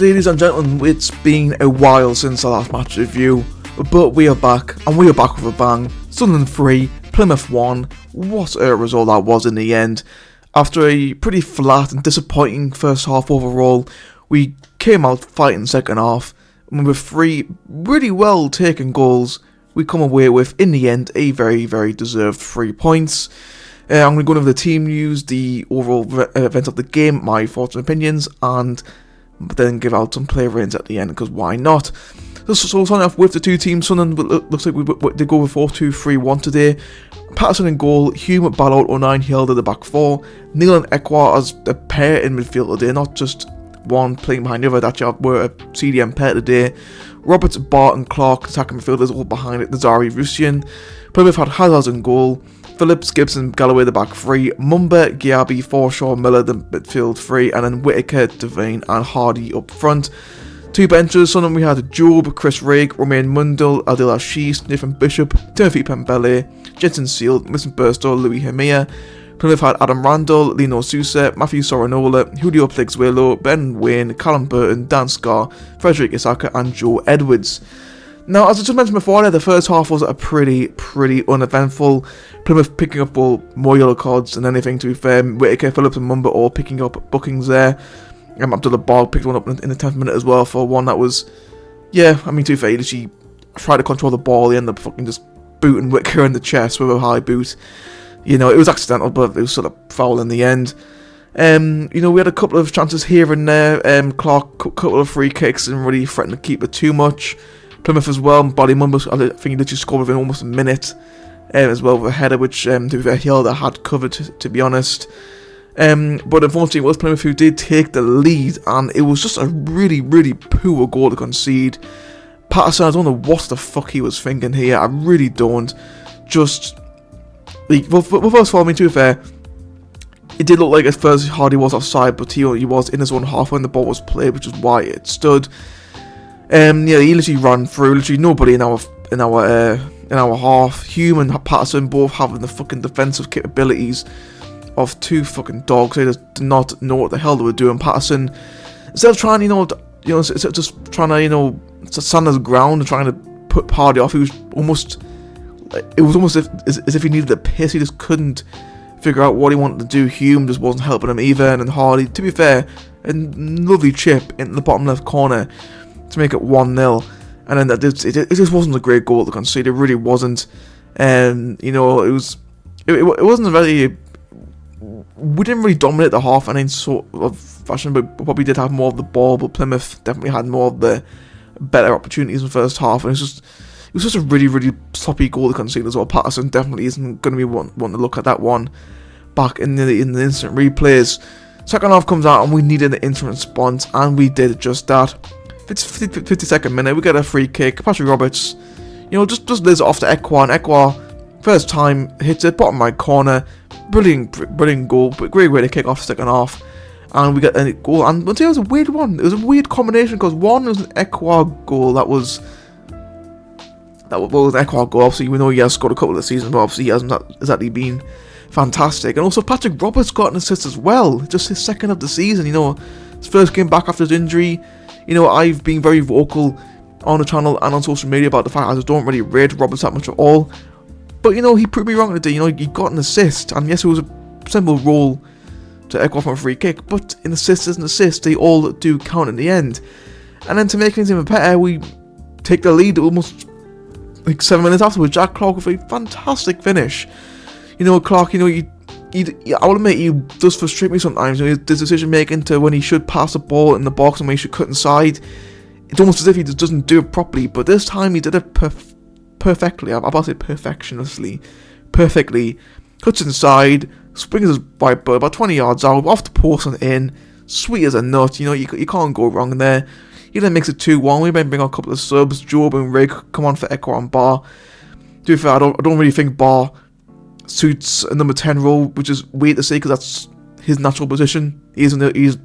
Ladies and gentlemen, it's been a while since our last match review, but we are back, and we are back with a bang. Sunderland 3, Plymouth 1, what a result that was in the end. After a pretty flat and disappointing first half overall, we came out fighting second half, and with 3 really well taken goals, we come away with, in the end, a very, very deserved 3 points. I'm going to go over the team news, the overall events of the game, my thoughts and opinions, and then give out some player ratings at the end, because why not? So starting off with the two teams, Sunderland looks like they go with 4-2-3-1 today. Patterson in goal, Hume, Ballard, O'Nien, Hield at the back 4. Neil and Ekwa as a pair in midfield today, not just one playing behind the other, that you were a CDM pair today. Roberts, Bart and Clark attacking midfielders, all behind it, Nazari, Rusian. Plymouth had Hazard in goal, Phillips, Gibson, Galloway the back 3, Mumba, Giabi, Forshaw, Miller the midfield 3, and then Whitaker, Devane and Hardy up front. Two benches, Sunderland we had Job, Chris Rigg, Romain Mundell, Adil Ashish, Nathan Bishop, Timothy Pembele, Jensen Sealed, Vincent Burstow, Louis Hemia. Plymouth had Adam Randall, Lino Sousa, Matthew Soranola, Julio Plixwelo, Ben Wayne, Callum Burton, Dan Scarr, Frederick Isaka and Joe Edwards. Now, as I just mentioned before, the first half was a pretty uneventful. Plymouth picking up more yellow cards than anything, to be fair. Whitaker, Phillips and Mumba all picking up bookings there. Abdullah Bog picked one up in the 10th minute as well for one that was, yeah, I mean, to be fair, he literally tried to control the ball. He ended up fucking just booting Whitaker in the chest with a high boot. You know, it was accidental, but it was sort of foul in the end. You know, we had a couple of chances here and there. Clark, couple of free kicks and really threatened to keep it too much. Plymouth as well, Body Mumba, I think he literally scored within almost a minute as well with a header, which to be fair, Hilda had covered, to be honest. But unfortunately, it was Plymouth who did take the lead, and it was just a really poor goal to concede. Patterson, I don't know what the fuck he was thinking here. I really don't. Just, like, well, first of all, I mean, to be fair, it did look like at first Hardy was offside, but he was in his own half when the ball was played, which is why it stood. Yeah, he literally ran through. Literally nobody in our half. Hume and Patterson both having the fucking defensive capabilities of two fucking dogs. They just did not know what the hell they were doing. Patterson, instead of trying, instead of just trying to stand his ground and trying to put Hardy off, it was almost as if he needed a piss. He just couldn't figure out what he wanted to do. Hume just wasn't helping him either, and then Hardy, to be fair, a lovely chip in the bottom left corner to make it 1-0, and then it just wasn't a great goal to concede. It really wasn't. You know, it wasn't a very. We didn't really dominate the half in any sort of fashion, but probably did have more of the ball. But Plymouth definitely had more of the better opportunities in the first half, and it was just a really sloppy goal to concede as well. Patterson definitely isn't going to be one to look at that one back in the instant replays. Second half comes out, and we needed an instant response, and we did just that. 52nd minute, we get a free kick. Patrick Roberts, you know, just lives off to Ekwa, and Ekwa, first time, hits it, bottom right corner. Brilliant goal, but great way to kick off the second half. And we get a goal, and it was a weird one. It was a weird combination, because one was an Ekwa goal that was an Ekwa goal. Obviously, we know he has scored a couple of seasons, but obviously he hasn't exactly been fantastic. And also Patrick Roberts got an assist as well, just his second of the season. You know, his first game back after his injury. You know, I've been very vocal on the channel and on social media about the fact I just don't really rate Roberts that much at all. But, you know, he proved me wrong today. You know, he got an assist, and yes, it was a simple roll to Ekwa from a free kick, but an assist is an assist. They all do count in the end. And then to make things even better, we take the lead almost like 7 minutes afterwards. Jack Clark with a fantastic finish. You know, Clark, you know, I will admit, he does frustrate me sometimes. You know, his decision making to when he should pass the ball in the box and when he should cut inside, it's almost as if he just doesn't do it properly. But this time he did it perfectly. I'm about to say perfectly. Cuts inside, springs his right butt about 20 yards out, off the post and in. Sweet as a nut. You know, you can't go wrong there. He then makes it 2-1. We then bring on a couple of subs. Job and Rigg come on for Ekwa and Bar. To be fair, I don't really think Bar suits a number 10 role, which is weird to say because that's his natural position. Believe it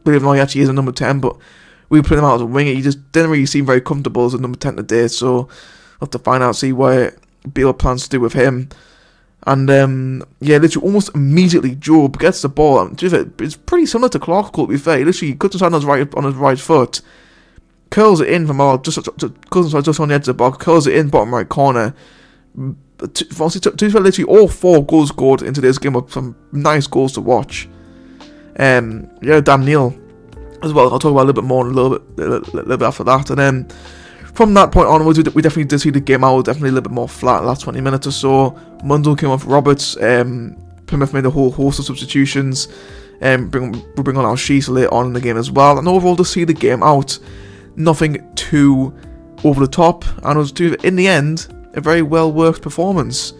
or not, he actually is a number 10, but we put him out as a winger. He just didn't really seem very comfortable as a number 10 today, so I'll have to find out, see what Bill plans to do with him. And yeah, literally almost immediately Job gets the ball. And it's pretty similar to Clark's goal, to be fair. He literally cuts his hand on his right foot, curls it in from just on the edge of the box, curls it in bottom right corner. Literally all 4 goals scored into this game of some nice goals to watch. Yeah, Dan Neil as well. I'll talk about a little bit more in a little bit after that. And then from that point onwards, we definitely did see the game out definitely a little bit more flat the last 20 minutes or so. Mundell came off Roberts. Plymouth made a whole host of substitutions. We'll bring on our Sheets later on in the game as well. And overall, to see the game out, nothing too over the top, and it was in the end a very well worked performance.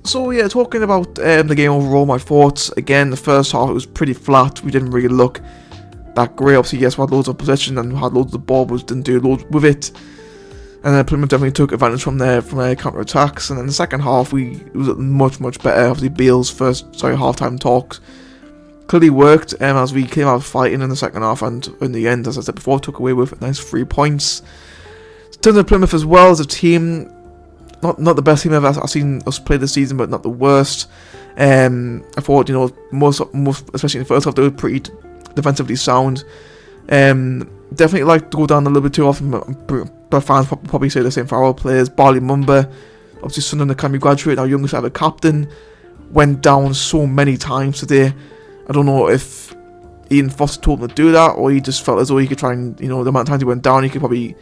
So yeah, talking about the game overall, my thoughts. Again, the first half it was pretty flat. We didn't really look that great. Obviously, yes, we had loads of possession and had loads of the ball, but didn't do loads with it. And then Plymouth definitely took advantage from their counter attacks. And then the second half, it was much better. Obviously, Beale's half-time talks clearly worked as we came out fighting in the second half, and in the end, as I said before, took away with a nice 3 points. In terms of Plymouth as well as a team, not the best team I've seen us play this season, but not the worst. I thought, most especially in the first half, they were pretty defensively sound. Definitely like to go down a little bit too often, but fans probably say the same for our players. Barley Mumba, obviously Sunderland Academy graduate, our youngest ever captain, went down so many times today. I don't know if Ian Foster told him to do that, or he just felt as though he could try and, the amount of times he went down, he could probably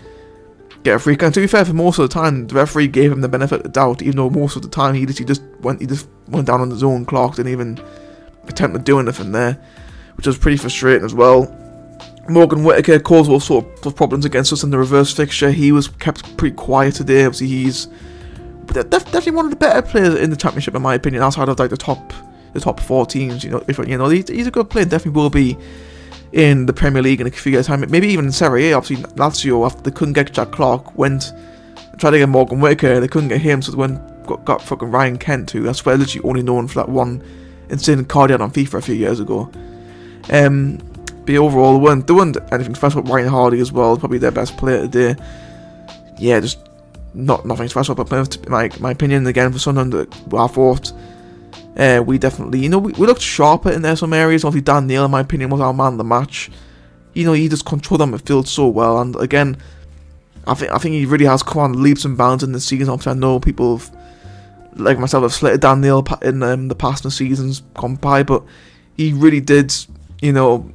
get a free kick. And to be fair, for most of the time, the referee gave him the benefit of the doubt, even though most of the time he just went down on his own. Clark didn't even attempt to do anything there, which was pretty frustrating as well. Morgan Whittaker caused all sorts of problems against us in the reverse fixture. He was kept pretty quiet today. Obviously, he's definitely one of the better players in the championship, in my opinion, outside of like the top 4 teams. He's a good player. Definitely will be in the Premier League in a few years' time. Maybe even in Serie A. Obviously, Lazio, after they couldn't get Jack Clark, went and tried to get Morgan Whittaker. They couldn't get him, so they got fucking Ryan Kent, who I swear literally only known for that one insane card he had on FIFA a few years ago. But overall, they weren't anything special. Ryan Hardy as well, probably their best player today. Yeah, just nothing special about Plymouth, in my opinion. Again, for Sunderland, I thought we definitely, we looked sharper in there some areas. Obviously, Dan Neil, in my opinion, was our man of the match. He just controlled that midfield so well. And again, I think he really has come on leaps and bounds in the season. Obviously, I know people like myself have slated Dan Neil in the past seasons gone by, but he really did, he just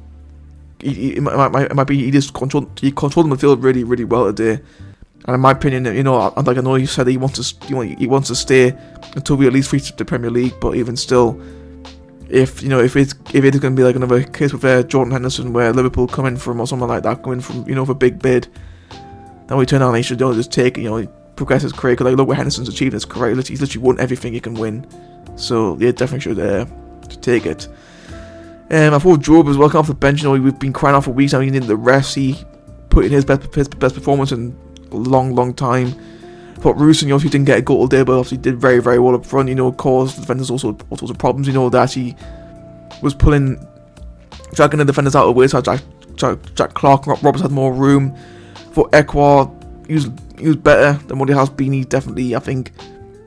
controlled the midfield really, really well today. And in my opinion, I know you said he wants to stay until we at least reach the Premier League. But even still, if it's going to be like another case with Jordan Henderson, where Liverpool come in from or something like that, come in from for a big bid, then we turn on and he should just take it. He progress his career. Cause like look what Henderson's achieved in his career. He's literally won everything he can win. So yeah, definitely should take it. I thought Job as well coming off the bench. We've been crying out for weeks now. He needed the rest. He put in his best performance in a long time. I thought Rooston, he didn't get a goal today, but obviously did very, very well up front. Caused the defenders all sorts of problems. That he was dragging the defenders out of the way. So Jack Clark, Roberts had more room. For Ekwar, he was better than what he has been. He definitely, I think,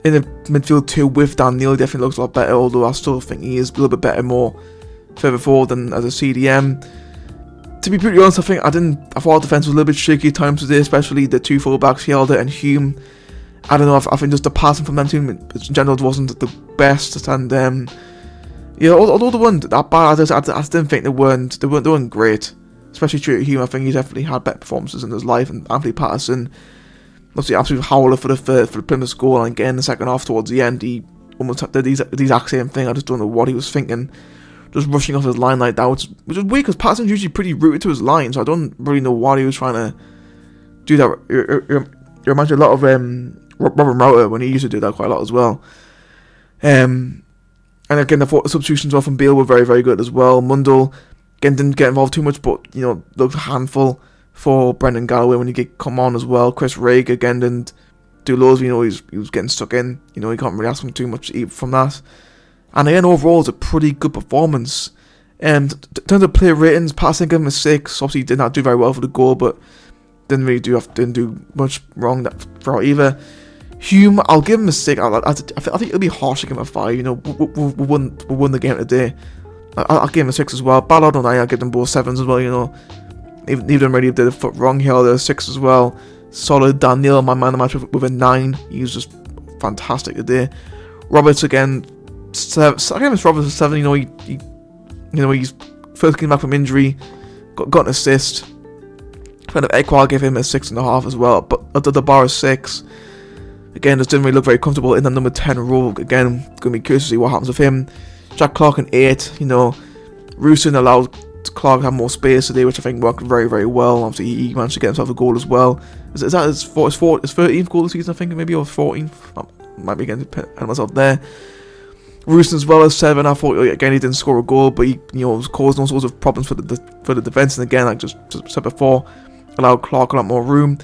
in the midfield too with Dan Neil, definitely looks a lot better. Although I still think he is a little bit better, more further forward than as a CDM. To be pretty honest, I thought our defence was a little bit shaky at times today, especially the 2 full-backs, Hjelder and Hume. I don't know, I think just the passing from them team in general wasn't the best, and although they weren't that bad, I just didn't think they weren't great, especially Stuart Hume. I think he definitely had better performances in his life, and Anthony Patterson, obviously absolute howler for the Plymouth goal, and again in the second half towards the end, he almost did the exact same thing. I just don't know what he was thinking. Just rushing off his line like that, which is weird because Patterson's usually pretty rooted to his line, so I don't really know what he was trying to do that. You imagine a lot of Robert Router when he used to do that quite a lot as well. And again, I thought the substitutions off from Beale were very, very good as well. Mundell, again, didn't get involved too much, but looked a handful for Brendan Galloway when he come on as well. Chris Raig again didn't do loads. He was getting stuck in. He can't really ask him too much from that. And again, overall, it's a pretty good performance. And in terms of player ratings, Patterson gave him a 6. Obviously, he did not do very well for the goal, but didn't do much wrong throughout either. Hume, I'll give him a 6. I think it'll be harsh to give him a 5. You know, we won the game today. I'll give him a 6 as well. Ballard and I'll give them both 7s as well. You know, even really did a foot wrong here. They're 6 as well. Solid. Daniel, my man of the match with a 9. He was just fantastic today. Roberts again. I gave him Roberts a 7. You know, he's first came back from injury, got an assist. Kind of Ekwa gave him a 6.5 as well. But the bar is 6. Again, just didn't really look very comfortable in that number 10 role. Again, gonna be curious to see what happens with him. Jack Clark an 8. You know, Rusin allowed Clark to have more space today, which I think worked very, very well. Obviously, he managed to get himself a goal as well. Is that his 13th goal of the season, I think, maybe, or 14th? Might be getting myself there. Rusin as well as 7. I thought again he didn't score a goal, but he was causing all sorts of problems for the defense. And again, like just said before, allowed Clark a lot more room.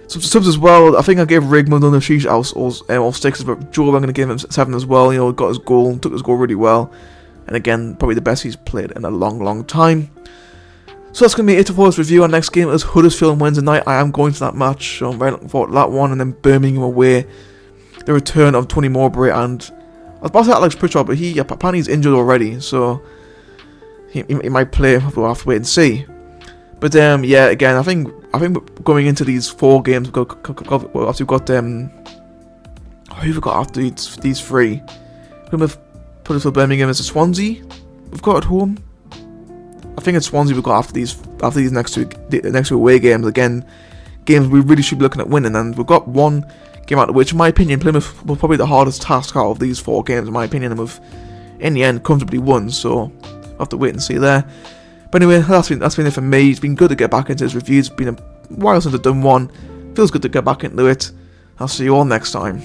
Subs as well. I think I gave Rigmond on the sheet all 6s, but Joel I'm going to give him 7 as well. You know, got his goal, took his goal really well, and again probably the best he's played in a long, long time. So that's going to be it for this review. Our next game is Huddersfield on Wednesday night. I am going to that match, so I'm very looking forward to that one. And then Birmingham away, the return of Tony Mowbray, and I was about to say Alex Pritchard, but apparently he's injured already, so he might play. We'll have to wait and see. But yeah, again, I think going into these 4 games, we've got who we've got after these 3. Plymouth, Huddersfield, Birmingham. Is it Swansea we've got at home? I think it's Swansea we've got after these next two away games. Again, games we really should be looking at winning, and we've got one game out of which, in my opinion, Plymouth was probably the hardest task out of these 4 games, in my opinion, and we've in the end comfortably won. So we'll have to wait and see there. But anyway, that's been it for me. It's been good to get back into this review. It's been a while since I've done one. Feels good to get back into it. I'll see you all next time.